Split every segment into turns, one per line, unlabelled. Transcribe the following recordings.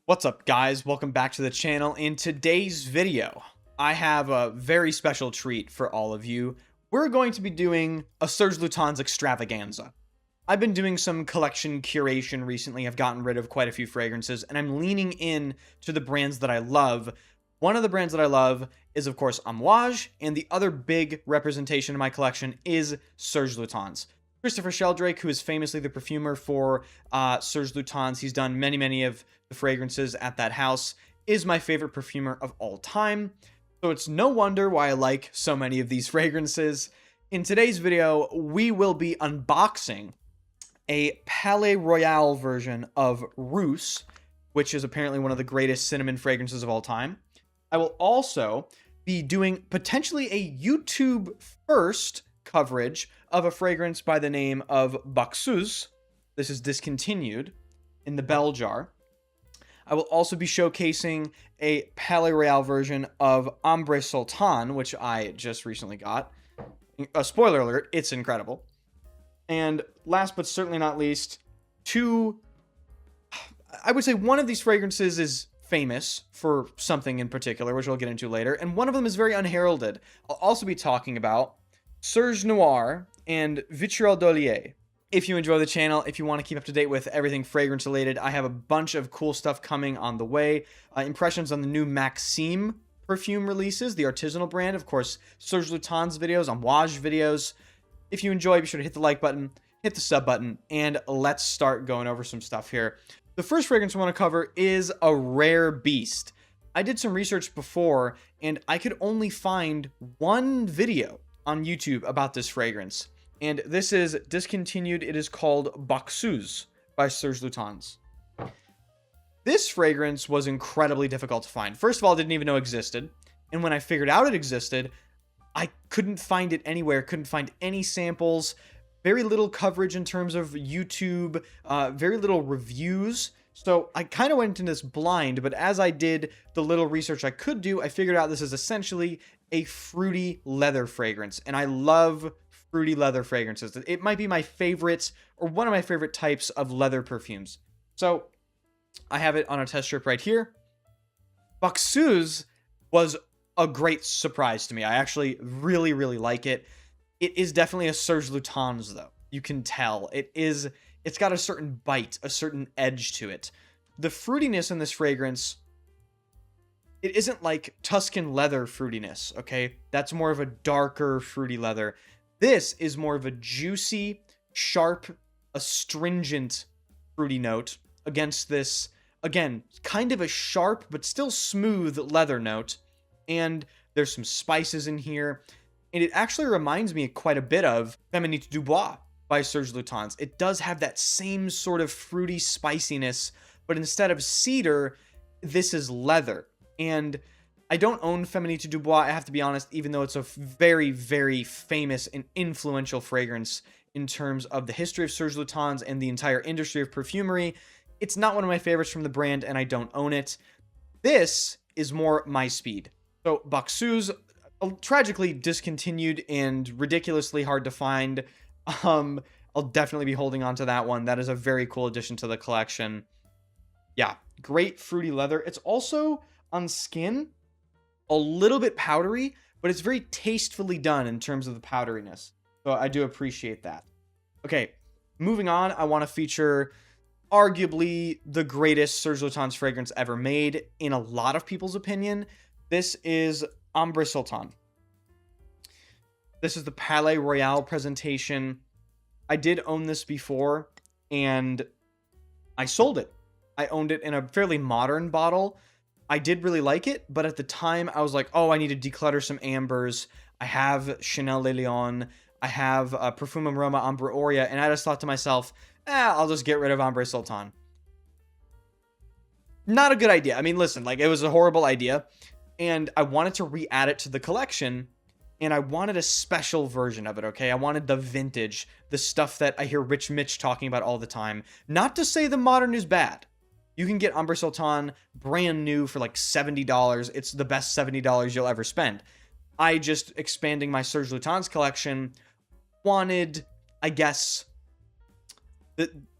What's up, guys? Welcome back to the channel. In today's video, I have a very special treat for all of you. We're going to be doing a Serge Lutens extravaganza. I've been doing some collection curation recently. I've gotten rid of quite a few fragrances, and I'm leaning in to the brands that I love. One of the brands that I love is, of course, Amouage, and the other big representation in my collection is Serge Lutens. Christopher Sheldrake, who is famously the perfumer for Serge Lutens, he's done many of the fragrances at that house, is my favorite perfumer of all time. So it's no wonder why I like so many of these fragrances. In today's video, we will be unboxing a Palais Royal version of Rousse, which is apparently one of the greatest cinnamon fragrances of all time. I will also be doing potentially a YouTube first coverage of a fragrance by the name of Baxeuse. This is discontinued in the bell jar. I will also be showcasing a Palais Royal version of Ambre Sultan, which I just recently got. A spoiler alert, it's incredible. And last but certainly not least, I would say one of these fragrances is famous for something in particular, which I'll get into later, and one of them is very unheralded. I'll also be talking about Serge Noir and Vitriol d'Olier. If you enjoy the channel, if you want to keep up to date with everything fragrance related, I have a bunch of cool stuff coming on the way. Impressions on the new Maxime perfume releases, the artisanal brand. Of course, Serge Lutens videos, Amouage videos. If you enjoy, be sure to hit the like button, hit the sub button, and let's start going over some stuff here. The first fragrance I want to cover is a rare beast. I did some research before, and I could only find one video on YouTube about this fragrance. And this is discontinued. It is called Baxeuse by Serge Lutens. This fragrance was incredibly difficult to find. First of all, I didn't even know it existed. And when I figured out it existed, I couldn't find it anywhere. Couldn't find any samples. Very little coverage in terms of YouTube. Very little reviews. So I kind of went into this blind, but as I did the little research I could do, I figured out this is essentially a fruity leather fragrance. And I love fruity leather fragrances. It might be my favorite, or one of my favorite types of leather perfumes. So I have it on a test strip right here. Baxeuse was a great surprise to me. I actually really like it. It is definitely a Serge Lutens though. You can tell. It's got a certain bite, a certain edge to it. The fruitiness in this fragrance, it isn't like Tuscan leather fruitiness, okay? That's more of a darker fruity leather. This is more of a juicy, sharp, astringent fruity note against this, again, kind of a sharp but still smooth leather note. And there's some spices in here. And it actually reminds me quite a bit of Féminité du Bois by Serge Lutens. It does have that same sort of fruity spiciness, but instead of cedar, this is leather. And I don't own Féminité du Bois, I have to be honest, even though it's a very famous and influential fragrance in terms of the history of Serge Lutens and the entire industry of perfumery. It's not one of my favorites from the brand, and I don't own it. This is more my speed. So Baxeuse, tragically discontinued and ridiculously hard to find. I'll definitely be holding on to that one. That is a very cool addition to the collection. Yeah, great fruity leather. It's also on skin a little bit powdery, but it's very tastefully done in terms of the powderiness. So I do appreciate that. Okay, moving on, I want to feature arguably the greatest Serge Lutens fragrance ever made, in a lot of people's opinion. This is Ambre Sultan. This is the Palais Royal presentation. I did own this before, and I sold it. I owned it in a fairly modern bottle. I did really like it, but at the time, I was like, oh, I need to declutter some ambers. I have Chanel Le Lion. I have Parfumum Roma Ambre Aurea, and I just thought to myself, I'll just get rid of Ambre Sultan. Not a good idea. I mean, listen, like, it was a horrible idea, and I wanted to re-add it to the collection, and I wanted a special version of it, okay? I wanted the vintage, the stuff that I hear Rich Mitch talking about all the time. Not to say the modern is bad. You can get Ambre Sultan brand new for like $70. It's the best $70 you'll ever spend. I just, expanding my Serge Lutens collection, wanted, I guess,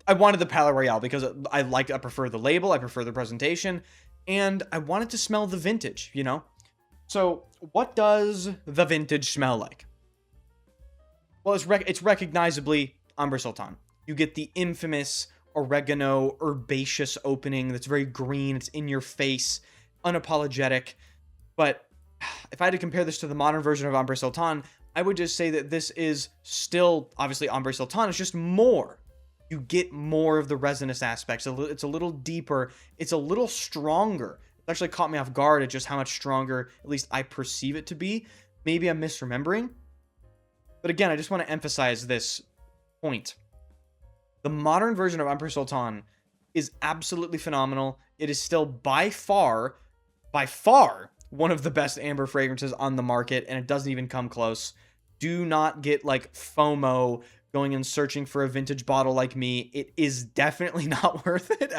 I wanted the Palais Royale because I prefer the label, I prefer the presentation, and I wanted to smell the vintage, you know? So, what does the vintage smell like? Well, it's recognizably Amber Sultan. You get the infamous oregano, herbaceous opening that's very green, it's in your face, unapologetic. But if I had to compare this to the modern version of Amber Sultan, I would just say that this is still, obviously, Amber Sultan. It's just more. You get more of the resinous aspects. It's a little deeper. It's a little stronger. It actually caught me off guard at just how much stronger, at least I perceive it to be. Maybe I'm misremembering. But again, I just want to emphasize this point. The modern version of Amber Sultan is absolutely phenomenal. It is still by far, one of the best amber fragrances on the market, and it doesn't even come close. Do not get like FOMO going and searching for a vintage bottle like me. It is definitely not worth it.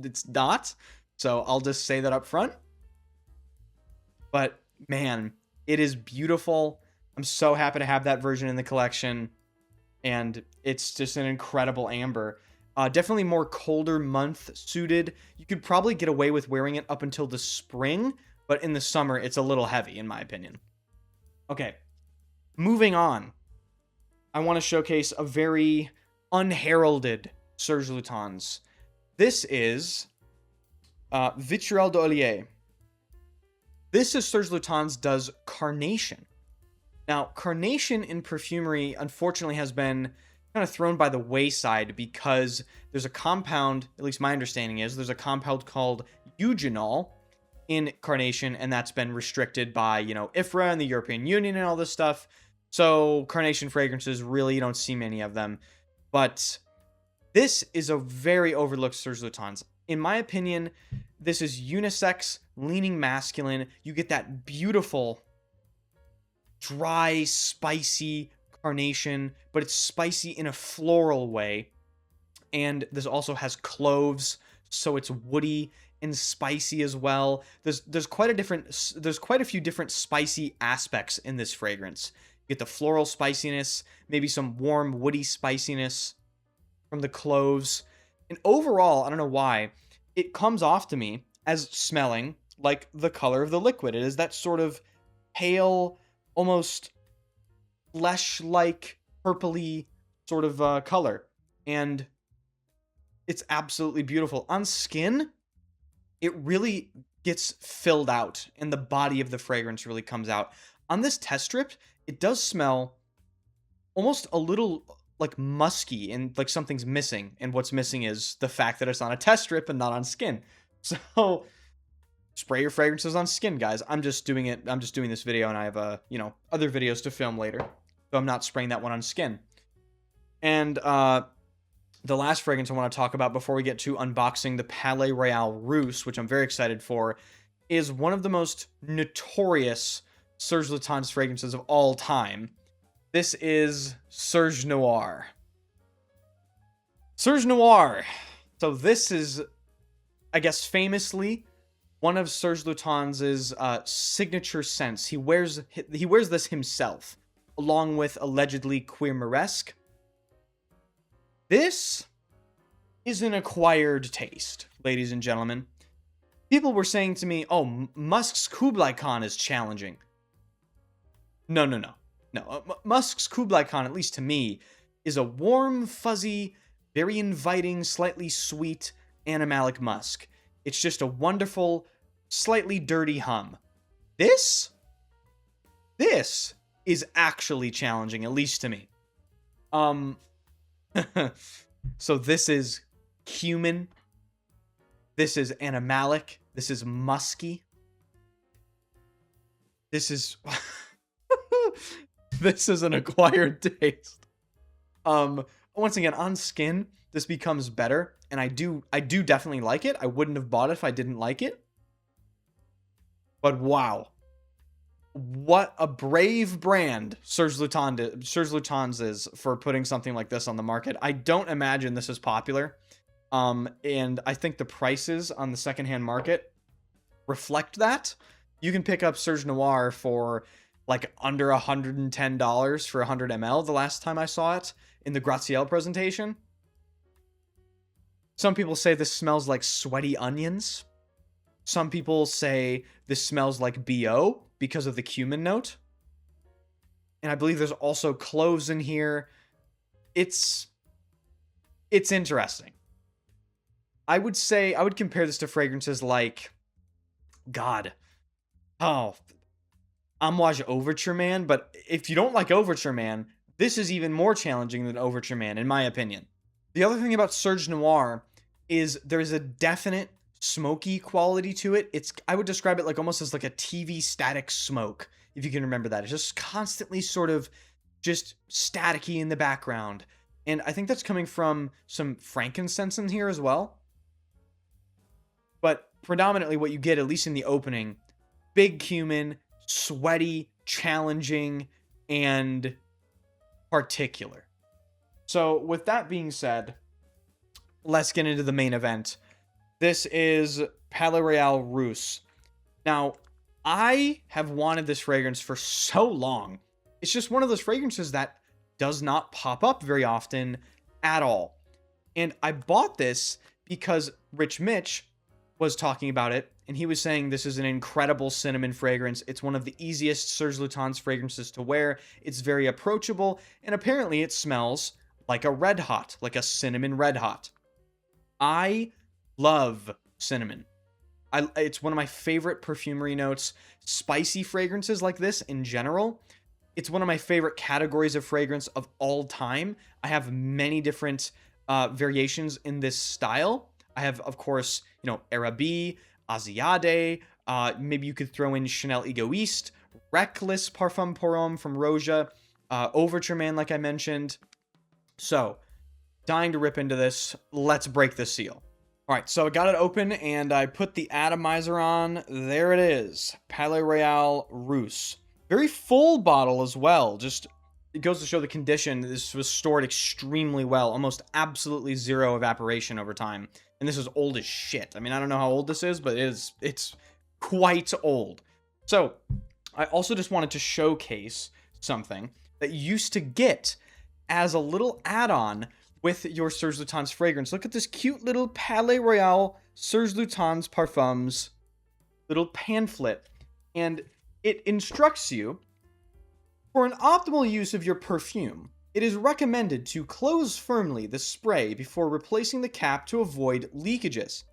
It's not. So I'll just say that up front. But man, it is beautiful. I'm so happy to have that version in the collection. And it's just an incredible amber. Definitely more colder month suited. You could probably get away with wearing it up until the spring, but in the summer, it's a little heavy, in my opinion. Okay, moving on. I want to showcase a very unheralded Serge Lutens. This is Vitriol d'Olier. This is Serge Lutens does Carnation. Now, Carnation in perfumery, unfortunately, has been kind of thrown by the wayside because there's a compound, at least my understanding is, there's a compound called eugenol in Carnation, and that's been restricted by, IFRA and the European Union and all this stuff. So Carnation fragrances, really, you don't see many of them. But this is a very overlooked Serge Lutens. In my opinion, this is unisex, leaning masculine. You get that beautiful, dry, spicy Carnation, but it's spicy in a floral way. And this also has cloves, so it's woody and spicy as well. There's quite a few different spicy aspects in this fragrance. You get the floral spiciness, maybe some warm woody spiciness from the cloves. And overall, I don't know why, it comes off to me as smelling like the color of the liquid. It is that sort of pale, almost flesh-like, purpley sort of color. And it's absolutely beautiful. On skin, it really gets filled out, and the body of the fragrance really comes out. On this test strip, it does smell almost a little like musky, and like something's missing. And what's missing is the fact that it's on a test strip and not on skin. So spray your fragrances on skin, guys. I'm just doing this video, and I have other videos to film later, so I'm not spraying that one on skin. And the last fragrance I want to talk about before we get to unboxing the Palais Royale Rousse, which I'm very excited for, is one of the most notorious Serge Lutens fragrances of all time. This is Serge Noir. Serge Noir. So this is, I guess, famously one of Serge Lutens' signature scents. He wears this himself, along with allegedly Queer Moresque. This is an acquired taste, ladies and gentlemen. People were saying to me, oh, Musk's Kublai Khan is challenging. No. Musk's Kublai Khan, at least to me, is a warm, fuzzy, very inviting, slightly sweet, animalic musk. It's just a wonderful, slightly dirty hum. This is actually challenging, at least to me. So this is cumin. This is animalic. This is musky. This is this is an acquired taste. Once again, on skin, this becomes better, and I do definitely like it. I wouldn't have bought it if I didn't like it. But wow. What a brave brand Serge Lutens is for putting something like this on the market. I don't imagine this is popular. And I think the prices on the secondhand market reflect that. You can pick up Serge Noir for like under $110 for 100 ml the last time I saw it in the Graziel presentation. Some people say this smells like sweaty onions. Some people say this smells like BO because of the cumin note. And I believe there's also cloves in here. It's interesting. I would compare this to fragrances like, God, Amouage Overture Man. But if you don't like Overture Man, this is even more challenging than Overture Man, in my opinion. The other thing about Serge Noir is there's a definite smoky quality to it. I would describe it like almost as like a TV static smoke, if you can remember that. It's just constantly sort of just staticky in the background. And I think that's coming from some frankincense in here as well. But predominantly what you get, at least in the opening, big cumin, sweaty, challenging, and particular. So with that being said, let's get into the main event. This is Palais Royale Rousse. Now, I have wanted this fragrance for so long. It's just one of those fragrances that does not pop up very often at all. And I bought this because Rich Mitch was talking about it, and he was saying this is an incredible cinnamon fragrance. It's one of the easiest Serge Lutens fragrances to wear. It's very approachable, and apparently it smells like a red hot, like a cinnamon red hot. I love cinnamon. It's one of my favorite perfumery notes. Spicy fragrances like this in general, it's one of my favorite categories of fragrance of all time. I have many different variations in this style. I have, of course, Arabi, Asiade. Maybe you could throw in Chanel Egoiste, Reckless Parfum pour Homme from Roja, Overture Man, like I mentioned. So, dying to rip into this. Let's break the seal. All right, so I got it open and I put the atomizer on. There it is, Palais Royale Rousse. Very full bottle as well. Just, it goes to show the condition. This was stored extremely well, almost absolutely zero evaporation over time. And this is old as shit. I mean, I don't know how old this is, but it's quite old. So, I also just wanted to showcase something that you used to get as a little add-on with your Serge Lutens fragrance. Look at this cute little Palais Royale Serge Lutens Parfums little pamphlet. And it instructs you, for an optimal use of your perfume, it is recommended to close firmly the spray before replacing the cap to avoid leakages.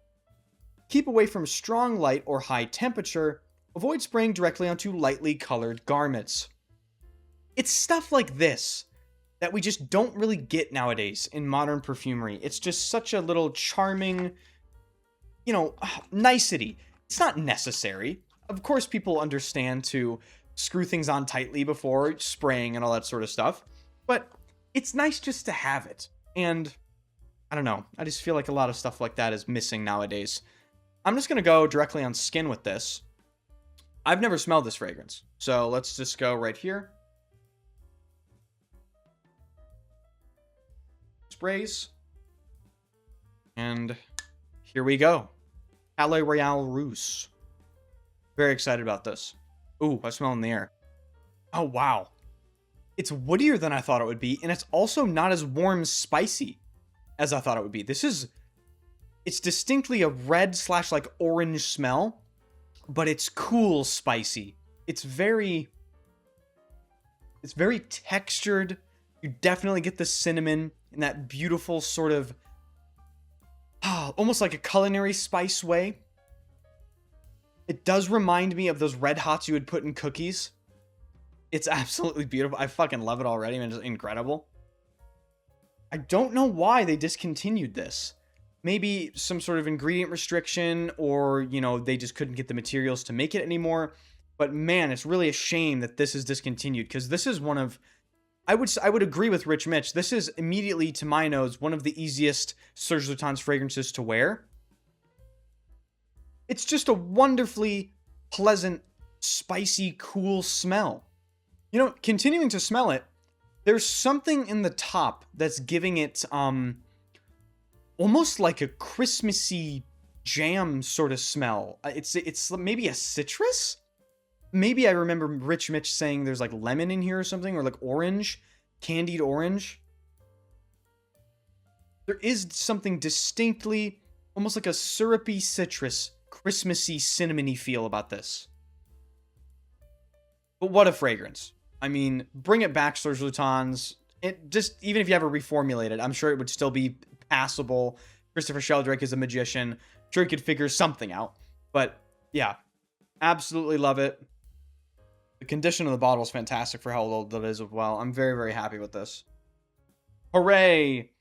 Keep away from strong light or high temperature. Avoid spraying directly onto lightly colored garments. It's stuff like this that we just don't really get nowadays in modern perfumery. It's just such a little charming, nicety. It's not necessary. Of course, people understand to screw things on tightly before spraying and all that sort of stuff. But it's nice just to have it. And I don't know. I just feel like a lot of stuff like that is missing nowadays. I'm just going to go directly on skin with this. I've never smelled this fragrance. So let's just go right here. Sprays. And here we go. Palais Royale Rousse. Very excited about this. Ooh, I smell in the air. Oh, wow. It's woodier than I thought it would be, and it's also not as warm spicy as I thought it would be. It's distinctly a red / like orange smell, but it's cool spicy. It's very textured. You definitely get the cinnamon in that beautiful sort of, almost like a culinary spice way. It does remind me of those red hots you would put in cookies. It's absolutely beautiful. I fucking love it already, man. It's incredible. I don't know why they discontinued this. Maybe some sort of ingredient restriction, or, they just couldn't get the materials to make it anymore. But man, it's really a shame that this is discontinued, because this is one of, I would agree with Rich Mitch. This is immediately, to my nose, one of the easiest Serge Lutens fragrances to wear. It's just a wonderfully pleasant, spicy, cool smell. Continuing to smell it, there's something in the top that's giving it almost like a Christmassy jam sort of smell. It's maybe a citrus? Maybe I remember Rich Mitch saying there's like lemon in here or something, or like orange, candied orange. there is something distinctly, almost like a syrupy citrus, Christmassy, cinnamony feel about this. But what a fragrance. I mean, bring it back, Serge Lutens. It just, even if you ever reformulate it, I'm sure it would still be passable. Christopher Sheldrake is a magician. I'm sure he could figure something out. But yeah, absolutely love it. The condition of the bottle is fantastic for how old it is as well. I'm very, very happy with this. Hooray!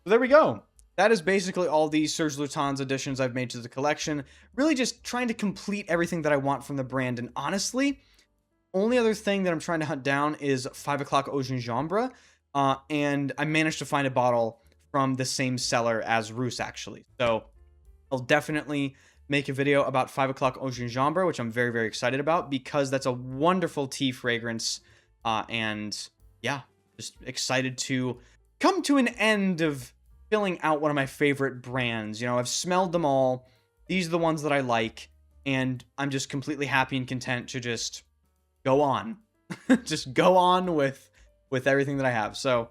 So there we go. That is basically all these Serge Lutens additions I've made to the collection. Really just trying to complete everything that I want from the brand. And honestly, only other thing that I'm trying to hunt down is 5 o'clock Eau Gingembre. And I managed to find a bottle from the same seller as Rousse, actually. So I'll definitely make a video about 5 o'clock Eau Gingembre, which I'm very, very excited about, because that's a wonderful tea fragrance. And yeah, just excited to come to an end of filling out one of my favorite brands. You know, I've smelled them all. These are the ones that I like. And I'm just completely happy and content to just go on. Just go on with everything that I have. So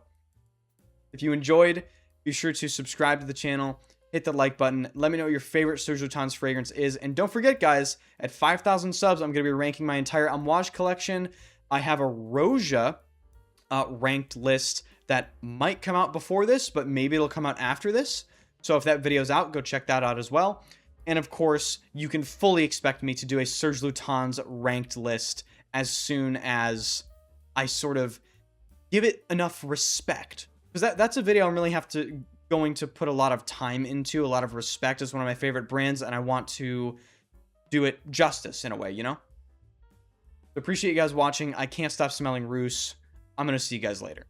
if you enjoyed, be sure to subscribe to the channel, hit the like button, let me know what your favorite Serge Lutens fragrance is, and don't forget, guys, at 5,000 subs, I'm going to be ranking my entire Amouage collection. I have a Roja ranked list that might come out before this, but maybe it'll come out after this. So if that video's out, go check that out as well. And of course, you can fully expect me to do a Serge Lutens ranked list as soon as I sort of give it enough respect. Because that's a video I'm really going to put a lot of time into, a lot of respect. As one of my favorite brands, and I want to do it justice in a way, you know? Appreciate you guys watching. I can't stop smelling Rousse. I'm going to see you guys later.